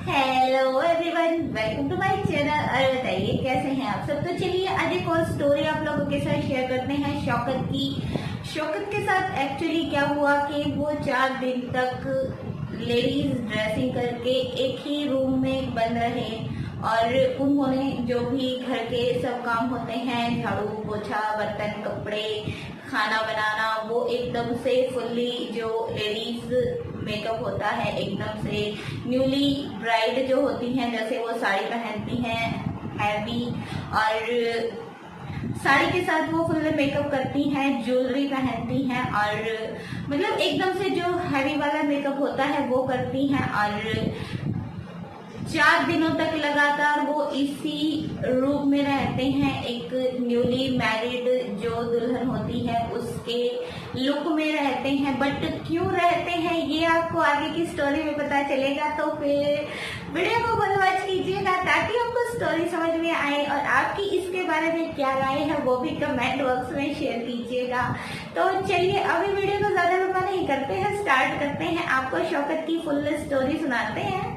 Hello everyone, welcome to my channel. और बताइए कैसे हैं आप सब। तो चलिए आज एक और स्टोरी आप लोगों के साथ शेयर करते हैं शौकत की। शौकत के साथ एक्चुअली क्या हुआ कि वो 4 दिन तक लेडीज ड्रेसिंग करके एक ही रूम में बंद रहे और उन्होंने जो भी घर के सब काम होते हैं, झाड़ू पोछा, बर्तन, कपड़े, खाना बनाना, वो एकदम से फुल्ली जो लेडीज मेकअप होता है, एकदम से न्यूली ब्राइड जो होती हैं, जैसे वो साड़ी पहनती हैं हैवी, और साड़ी के साथ वो फुल मेकअप करती हैं, ज्वेलरी पहनती हैं और मतलब एकदम से जो हैवी वाला मेकअप होता है वो करती हैं। और 4 दिनों तक लगातार वो इसी रूम में रहते हैं, एक न्यूली मैरिड जो दुल्हन होती है उसके लुक में रहते हैं। बट क्यों रहते हैं ये आपको आगे की स्टोरी में पता चलेगा, तो फिर वीडियो को फुल वॉच कीजिएगा ताकि आपको स्टोरी समझ में आए और आपकी इसके बारे में क्या राय है वो भी कमेंट बॉक्स में शेयर कीजिएगा। तो चलिए अभी वीडियो को ज्यादा लंबा नहीं करते हैं, स्टार्ट करते हैं, आपको शौकत की फुल स्टोरी सुनाते हैं।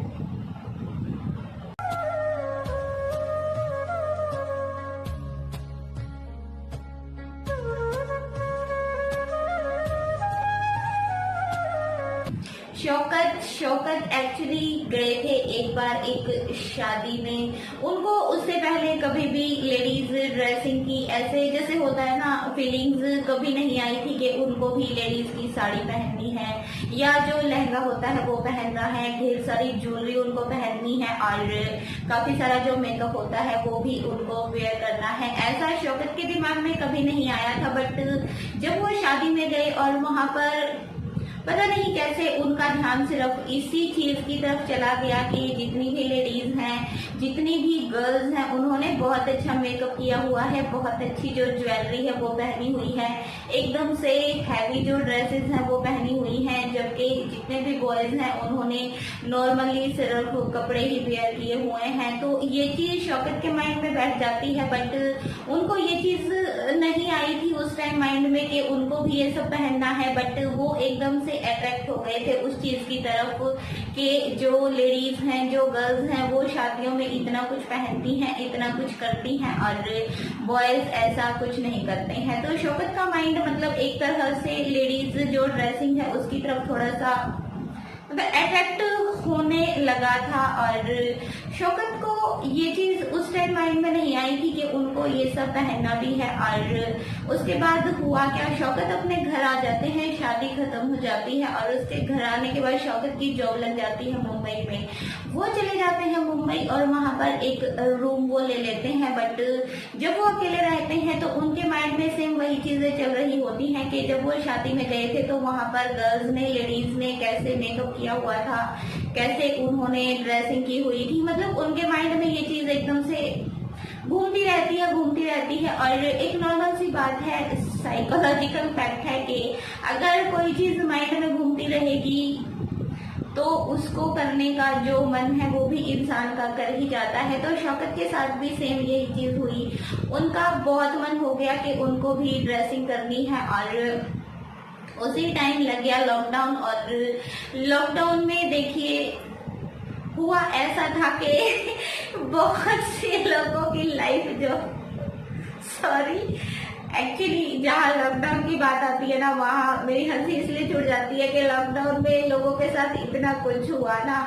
शौकत एक्चुअली गए थे एक बार एक शादी में। उनको उससे पहले कभी भी लेडीज ड्रेसिंग की ऐसे जैसे होता है ना फीलिंग्स कभी नहीं आई थी कि उनको भी लेडीज की साड़ी पहननी है या जो लहंगा होता है वो पहनना है, ढेर सारी ज्वेलरी उनको पहननी है और काफी सारा जो मेकअप होता है वो भी उनको वेयर करना है। ऐसा शौकत के दिमाग में कभी नहीं आया था। बट जब वो शादी में गए और वहां पर पता नहीं कैसे उनका ध्यान सिर्फ इसी चीज की तरफ चला गया कि जितनी भी लेडीज हैं, जितनी भी गर्ल्स हैं, उन्होंने बहुत अच्छा मेकअप किया हुआ है, बहुत अच्छी जो ज्वेलरी है वो पहनी हुई है, एकदम से हैवी जो ड्रेसेस हैं वो पहनी हुई हैं, जबकि जितने भी बॉयज हैं उन्होंने नॉर्मली सिर्फ कपड़े ही वेयर किए हुए हैं। तो ये चीज शौकत के माइंड में बैठ जाती है। बट उनको ये चीज नहीं आई थी उस टाइम माइंड में कि उनको भी ये सब पहनना है। बट वो एकदम से अट्रैक्ट हो गए थे उस चीज की तरफ कि जो लेडीज हैं, जो गर्ल्स हैं, वो शादियों में इतना कुछ पहनती हैं, इतना कुछ करती हैं और बॉयज ऐसा कुछ नहीं करते हैं। तो शौकत का माइंड मतलब एक तरह से लेडीज जो ड्रेसिंग है उसकी तरफ थोड़ा सा अट्रैक्ट होने लगा था। और शौकत को ये चीज उस टाइम माइंड में नहीं आई थी कि उनको ये सब पहनना भी है। और उसके बाद हुआ क्या, शौकत अपने घर आ जाते हैं, शादी खत्म हो जाती है और उसके घर आने के बाद शौकत की जॉब लग जाती है मुंबई में। वो चले जाते हैं मुंबई और वहां पर एक रूम वो ले लेते हैं। बट जब वो अकेले रहते हैं तो उनके माइंड में सेम वही चीजें चल रही होती हैं कि जब वो शादी में गए थे तो वहां पर गर्ल्स ने, लेडीज ने कैसे मेकअप किया हुआ था, कैसे उन्होंने ड्रेसिंग की हुई थी, मतलब उनके माइंड में ये चीज एकदम से घूमती रहती है। और एक नॉर्मल सी बात है, साइकोलॉजिकल फैक्ट है कि अगर कोई चीज माइंड में घूमती रहेगी तो उसको करने का जो मन है वो भी इंसान का कर ही जाता है। तो शौकत के साथ भी सेम यही चीज हुई। उनका बहुत मन हो गया कि उनको भी ड्रेसिंग करनी है और उसी टाइम लग गया लॉकडाउन। और लॉकडाउन में देखिए हुआ ऐसा था कि बहुत से लोगों की लाइफ जो एक्चुअली जहाँ लॉकडाउन की बात आती है ना, वहाँ मेरी हंसी इसलिए छूट जाती है कि लॉकडाउन में लोगों के साथ इतना कुछ हुआ ना,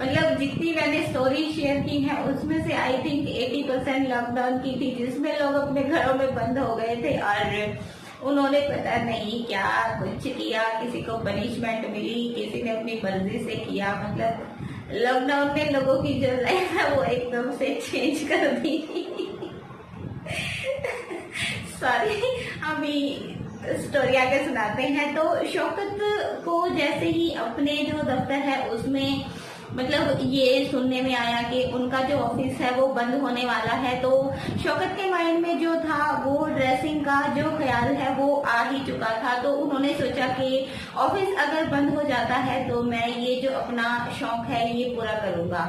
मतलब जितनी मैंने स्टोरी शेयर की है उसमें से आई थिंक 80% लॉकडाउन की थी, जिसमें लोग अपने घरों में बंद हो गए थे और उन्होंने पता नहीं क्या कुछ किया, किसी को पनिशमेंट मिली, किसी ने अपनी मर्जी से किया। मतलब लॉकडाउन ने लोगों की जो लाइफ है वो एकदम से चेंज कर दी। सॉरी, अभी स्टोरी आगे सुनाते हैं। तो शौकत को जैसे ही अपने जो दफ्तर है उसमें मतलब ये सुनने में आया कि उनका जो ऑफिस है वो बंद होने वाला है, तो शौकत के माइंड में जो था वो ड्रेसिंग का जो ख्याल है वो आ ही चुका था। तो उन्होंने सोचा कि ऑफिस अगर बंद हो जाता है तो मैं ये जो अपना शौक है ये पूरा करूंगा।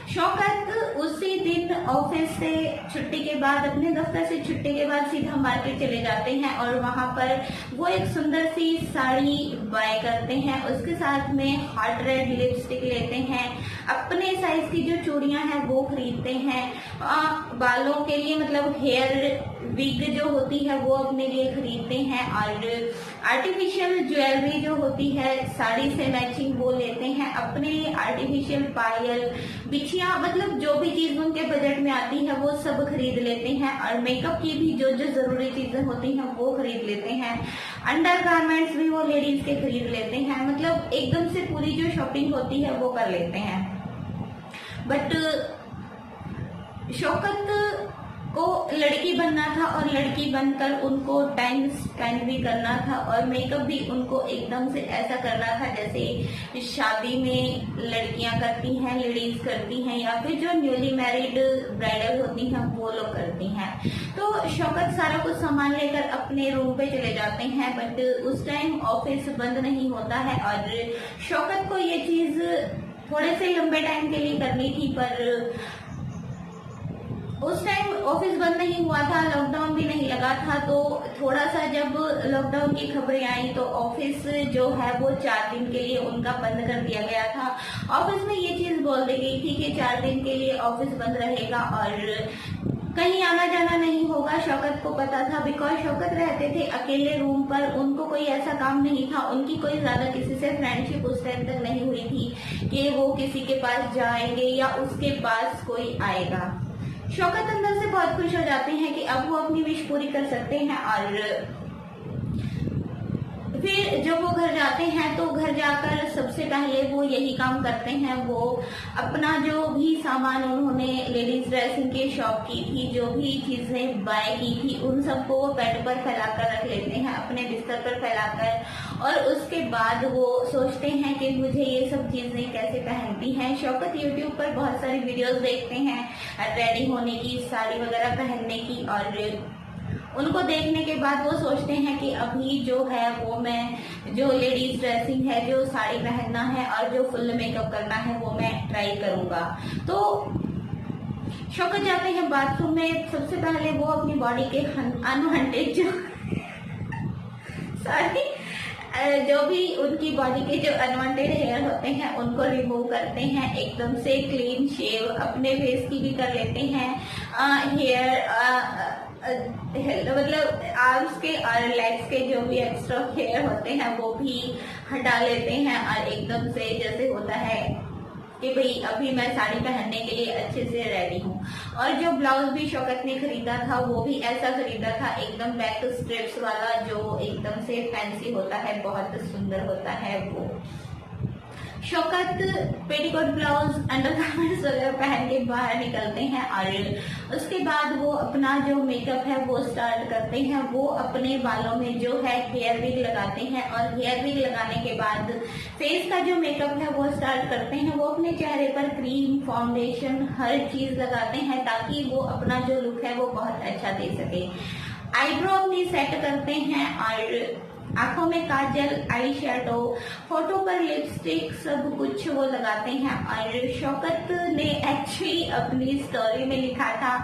शौकत उसी दिन ऑफिस से छुट्टी के बाद, अपने दफ्तर से छुट्टी के बाद सीधा मार्केट चले जाते हैं और वहां पर वो एक सुंदर सी साड़ी बाय करते हैं। उसके साथ में हार्ट रेड लिपस्टिक लेते हैं, अपने साइज की जो चूड़ियां हैं वो खरीदते हैं, बालों के लिए मतलब हेयर विग जो होती है वो अपने लिए खरीदते हैं, और आर्टिफिशियल ज्वेलरी जो होती है साड़ी से मैचिंग वो लेते हैं, अपने आर्टिफिशियल पायल, बिछिया, मतलब जो भी चीज उनके बजट में आती है वो सब खरीद लेते हैं, और मेकअप की भी जो जो जरूरी चीजें होती हैं वो खरीद लेते हैं। अंडर गारमेंट्स भी वो लेडीज के खरीद लेते हैं, मतलब एकदम से पूरी जो शॉपिंग होती है वो कर लेते हैं। बट शौकत को लड़की बनना था और लड़की बनकर उनको टाइम स्पेंड भी करना था, और मेकअप भी उनको एकदम से ऐसा करना था जैसे शादी में लड़कियां करती हैं, लेडीज करती हैं, या फिर जो न्यूली मैरिड ब्राइडल होती हैं वो लोग करती हैं। तो शौकत सारा कुछ सामान लेकर अपने रूम पे चले जाते हैं, बट उस टाइम ऑफिस बंद नहीं होता है, और शौकत को ये चीज थोड़े से लंबे टाइम के लिए करनी थी, पर उस टाइम ऑफिस बंद नहीं हुआ था, लॉकडाउन भी नहीं लगा था। तो थोड़ा सा जब लॉकडाउन की खबरें आई तो ऑफिस जो है वो 4 दिन के लिए उनका बंद कर दिया गया था। ऑफिस में ये चीज बोल दी गई थी कि 4 दिन के लिए ऑफिस बंद रहेगा और कहीं आना जाना नहीं होगा। शौकत को पता था, बिकॉज शौकत रहते थे अकेले रूम पर, उनको कोई ऐसा काम नहीं था, उनकी कोई ज्यादा किसी से फ्रेंडशिप उस टाइम तक नहीं हुई थी कि वो किसी के पास जाएंगे या उसके पास कोई आएगा। शौकत अंदर से बहुत खुश हो जाते हैं कि अब वो अपनी विश पूरी कर सकते हैं, और फिर जब वो घर जाते हैं तो घर जाकर सबसे पहले वो यही काम करते हैं, वो अपना जो भी सामान उन्होंने लेडीज ड्रेसिंग की शॉप की थी, जो भी चीजें बाय की थी, उन सबको वो बेड पर फैलाकर रख लेते हैं, अपने बिस्तर पर फैलाकर, और उसके बाद वो सोचते हैं कि मुझे ये सब चीजें कैसे पहनती हैं। शौकत यूट्यूब पर बहुत सारी वीडियोस देखते हैं रेडी होने की, साड़ी वगैरह पहनने की, और उनको देखने के बाद वो सोचते हैं कि अभी जो है वो मैं जो लेडीज ड्रेसिंग है, जो साड़ी पहनना है और जो फुल मेकअप करना है वो मैं ट्राई करूंगा। तो शौकत जाते हैं बाथरूम में। सबसे पहले वो अपनी बॉडी के अनवांटेड जो भी उनकी बॉडी के जो अनवांटेड हेयर होते हैं उनको रिमूव करते हैं, एकदम से क्लीन शेव अपने फेस की भी कर लेते हैं, मतलब आर्म्स के और लेग्स के जो भी एक्स्ट्रा हेयर होते हैं वो भी हटा लेते हैं, और एकदम से जैसे होता है कि भाई अभी मैं साड़ी पहनने के लिए अच्छे से रेडी हूँ। और जो ब्लाउज भी शौकत ने खरीदा था वो भी ऐसा खरीदा था, एकदम बैक स्ट्रिप्स वाला, जो एकदम से फैंसी होता है, बहुत सुंदर होता है वो। शौकत पेटीकोट ब्लाउज अंडरगारमेंट्स वगैरह पहन के बाहर निकलते हैं, और उसके बाद वो अपना जो मेकअप है वो स्टार्ट करते हैं। वो अपने बालों में जो है हेयर विग लगाते हैं, और हेयर विग लगाने के बाद फेस का जो मेकअप है वो स्टार्ट करते हैं। वो अपने चेहरे पर क्रीम, फाउंडेशन, हर चीज लगाते हैं ताकि वो अपना जो लुक है वो बहुत अच्छा दे सके। आईब्रो अपनी सेट करते हैं, और आंखों में काजल, आई शेडो, फोटो पर लिपस्टिक, सब कुछ वो लगाते हैं। और शौकत ने एक्चुअली अपनी स्टोरी में लिखा था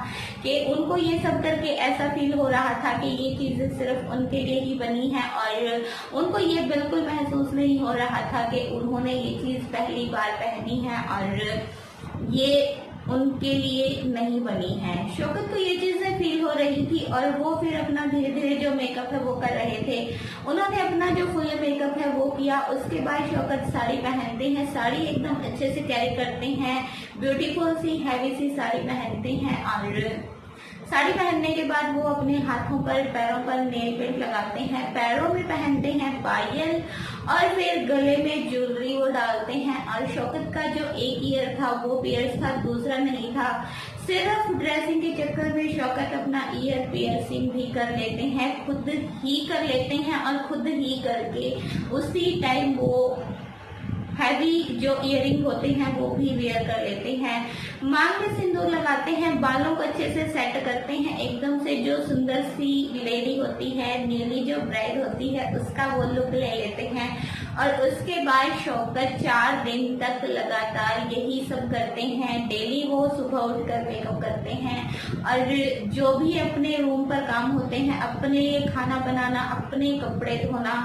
कि उनको ये सब करके ऐसा फील हो रहा था कि ये चीजें सिर्फ उनके लिए ही बनी है, और उनको ये बिल्कुल महसूस नहीं हो रहा था कि उन्होंने ये चीज पहली बार पहनी है और ये उनके लिए नहीं बनी है। शौकत को ये चीजें फील हो रही थी, और वो फिर अपना धीरे धीरे जो मेकअप है वो कर रहे थे। उन्होंने अपना जो फुल मेकअप है वो किया। उसके बाद शौकत साड़ी पहनते हैं, साड़ी एकदम अच्छे से कैरी करते हैं, ब्यूटीफुल सी हैवी सी साड़ी पहनते हैं, और साड़ी पहनने के बाद वो अपने हाथों पर, पैरों पर नेल पेंट लगाते हैं, पैरों में पहनते हैं पायल, और फिर गले में ज्वेलरी वो डालते हैं। और शौकत का जो एक ईयर था वो पियर्स था, दूसरा नहीं था। सिर्फ ड्रेसिंग के चक्कर में शौकत अपना ईयर पियर्सिंग भी कर लेते हैं, खुद ही कर लेते हैं, और खुद ही करके उसी टाइम वो हैवी जो इयरिंग होते हैं वो भी वेयर कर लेते हैं। मांग में सिंदूर लगाते हैं, बालों को अच्छे से सेट करते हैं, एकदम से जो सुंदर सी लेडी होती है, न्यूली जो ब्राइड होती है उसका वो लुक ले लेते हैं। और उसके बाद शौकत 4 दिन तक लगातार यही सब करते हैं। डेली वो सुबह उठकर मेकअप करते हैं और जो भी अपने रूम पर काम होते हैं, अपने लिए खाना बनाना, अपने कपड़े धोना,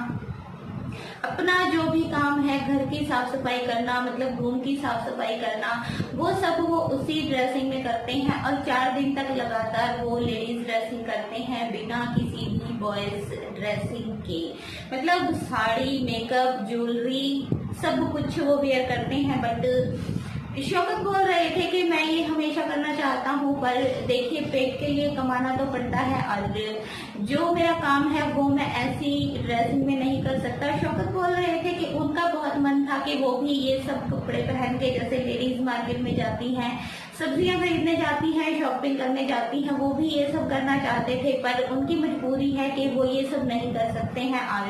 अपना जो भी काम है, घर की साफ सफाई करना, मतलब रूम की साफ सफाई करना, वो सब वो उसी ड्रेसिंग में करते हैं। और 4 दिन तक लगातार वो लेडीज ड्रेसिंग करते हैं बिना किसी भी बॉयज ड्रेसिंग के। मतलब साड़ी, मेकअप, ज्वेलरी सब कुछ वो वेयर करते हैं। बट शौकत बोल रहे थे कि मैं ये हमेशा करना चाहता हूँ, पर देखिए पेट के लिए कमाना तो पड़ता है और जो मेरा काम है वो मैं ऐसी ड्रेसिंग में नहीं कर सकता। शौकत बोल रहे थे कि उनका बहुत मन था कि वो भी ये सब कपड़े पहन के, जैसे लेडीज मार्केट में जाती हैं, सब्जियां खरीदने जाती हैं, शॉपिंग करने जाती हैं, वो भी ये सब करना चाहते थे, पर उनकी मजबूरी है कि वो ये सब नहीं कर सकते हैं। और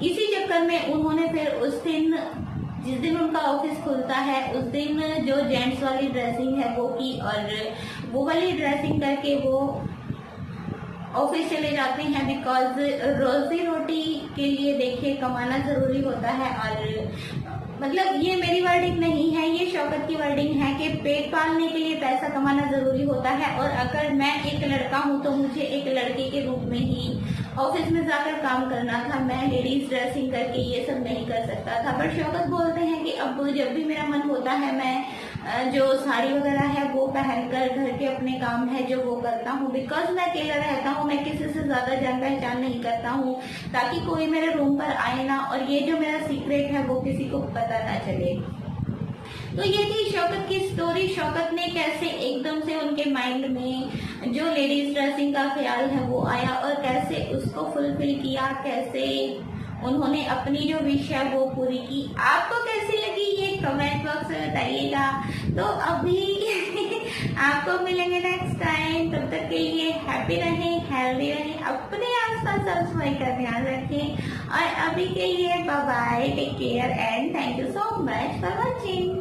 इसी चक्कर में उन्होंने फिर उस दिन, जिस दिन उनका ऑफिस खुलता है, उस दिन जो जेंट्स वाली ड्रेसिंग है वो की और वो वाली ड्रेसिंग करके वो ऑफिस चले जाते हैं। बिकॉज रोजी रोटी के लिए देखिए कमाना जरूरी होता है। और मतलब ये मेरी वर्डिंग नहीं है, ये शौकत की वर्डिंग है कि पेट पालने के लिए पैसा कमाना जरूरी होता है। और अगर मैं एक लड़का हूँ तो मुझे एक लड़के के रूप में ही ऑफिस में जाकर काम करना था। मैं लेडीज ड्रेसिंग करके ये सब नहीं कर सकता था। पर शौकत बोलते हैं कि अब जब भी मेरा मन होता है, मैं जो साड़ी वगैरह है वो पहनकर घर के अपने काम है जो वो करता हूँ। बिकॉज मैं अकेला रहता हूँ, मैं किसी से ज्यादा जान पहचान नहीं करता हूँ, ताकि कोई मेरे रूम पर आए ना और ये जो मेरा सीक्रेट है वो किसी को पता ना चले। तो ये थी शौकत की स्टोरी। शौकत ने कैसे एकदम से उनके माइंड में जो लेडीज ड्रेसिंग का ख्याल है वो आया और कैसे उसको फुलफिल किया, कैसे उन्होंने अपनी जो विश है वो पूरी की। आपको कैसी लगी ये कमेंट बॉक्स में बताइएगा। तो अभी आपको मिलेंगे नेक्स्ट टाइम, तब तक के लिए हैप्पी रहें, हेल्दी रहें, अपने आसपास साफ सफाई का ध्यान रखें और अभी के लिए bye bye, take care and thank you so much for watching.